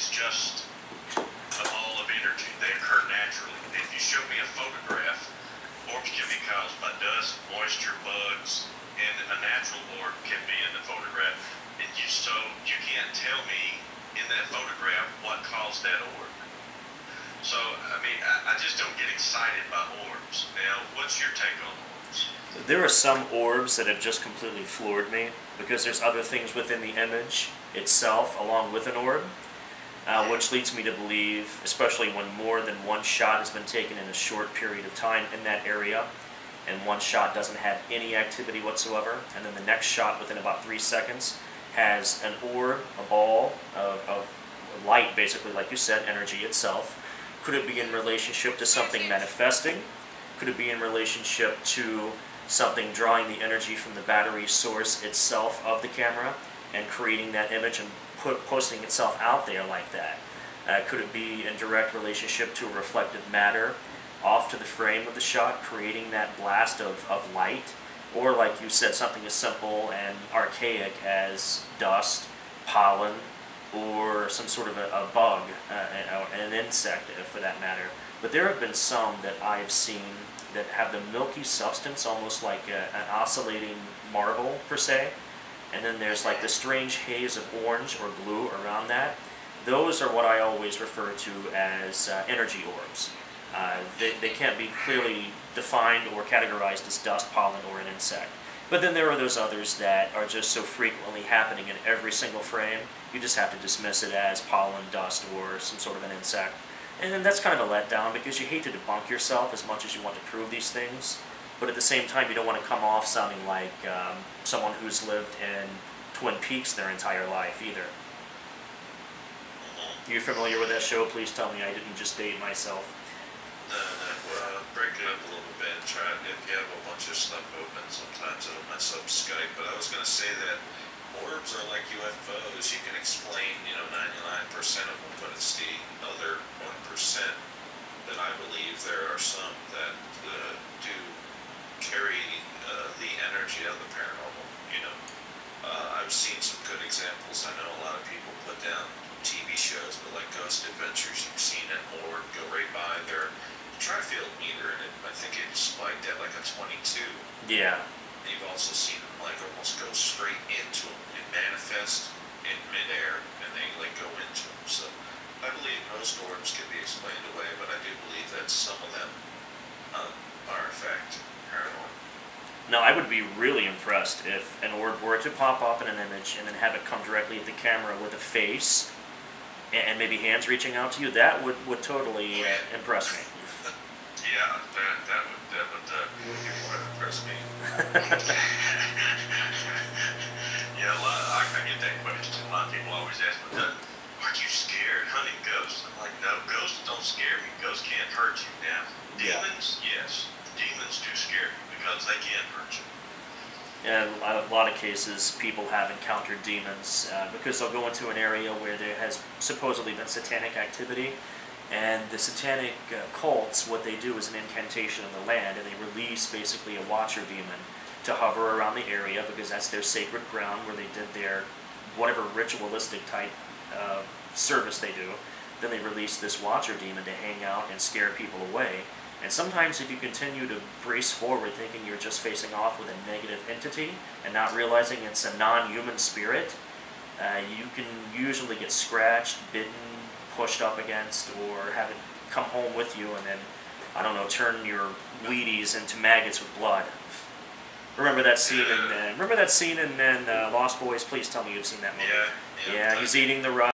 is just a ball of energy. They occur naturally. If you show me a photograph, orbs can be caused by dust, moisture, bugs, and a natural orb can be in the photograph. And so you can't tell me in that photograph what caused that orb. So, I mean, I just don't get excited by orbs. Now, what's your take on orbs? There are some orbs that have just completely floored me because there's other things within the image itself along with an orb, which leads me to believe, especially when more than one shot has been taken in a short period of time in that area, and one shot doesn't have any activity whatsoever, and then the next shot within about 3 seconds has an orb, a ball of light, basically, like you said, energy itself. Could it be in relationship to something manifesting? Could it be in relationship to something drawing the energy from the battery source itself of the camera and creating that image and posting itself out there like that? Could it be in direct relationship to a reflective matter off to the frame of the shot, creating that blast of light? Or, like you said, something as simple and archaic as dust, pollen, or some sort of a bug, an insect for that matter. But there have been some that I've seen that have the milky substance, almost like an oscillating marble per se, and then there's like the strange haze of orange or blue around that. Those are what I always refer to as energy orbs. They can't be clearly defined or categorized as dust, pollen, or an insect. But then there are those others that are just so frequently happening in every single frame, you just have to dismiss it as pollen, dust, or some sort of an insect. And then that's kind of a letdown because you hate to debunk yourself as much as you want to prove these things, but at the same time you don't want to come off sounding like someone who's lived in Twin Peaks their entire life either. You familiar with that show? Please tell me I didn't just date myself. Well, break it up a little bit and try, if you have a bunch of stuff open, sometimes it'll mess up Skype, but I was going to say that orbs are like UFOs. You can explain, 99% of them, but it's the other 1% that I believe there are some that do carry the energy of the paranormal, I've seen some good examples. I know a lot of people put down TV shows, but like Ghost Adventures, you've seen an orb go right by their tri-field meter, and I think it's spiked at like a 22. Yeah. You've also seen them like almost go straight into them and manifest in midair, and they like go into them. So I believe most orbs can be explained away, but I do believe that some of them are in fact paranormal. Now, I would be really impressed if an orb were to pop up in an image and then have it come directly at the camera with a face and maybe hands reaching out to you. That would totally impress me. Yeah, that would impress me. Yeah, I get that question. A lot of people always ask me, "Aren't you scared hunting ghosts?" I'm like, no, ghosts don't scare me. Ghosts can't hurt you. Now, demons, yes, demons do scare you because they can hurt you. In a lot of cases, people have encountered demons because they'll go into an area where there has supposedly been satanic activity, and the satanic cults, what they do is an incantation in the land, and they release basically a watcher demon to hover around the area because that's their sacred ground where they did their whatever ritualistic type service they do. Then they release this watcher demon to hang out and scare people away. And sometimes if you continue to brace forward thinking you're just facing off with a negative entity and not realizing it's a non-human spirit, you can usually get scratched, bitten, pushed up against, or have it come home with you and then, I don't know, turn your Wheaties into maggots with blood. Remember that scene in Lost Boys? Please tell me you've seen that movie. Yeah, he's eating the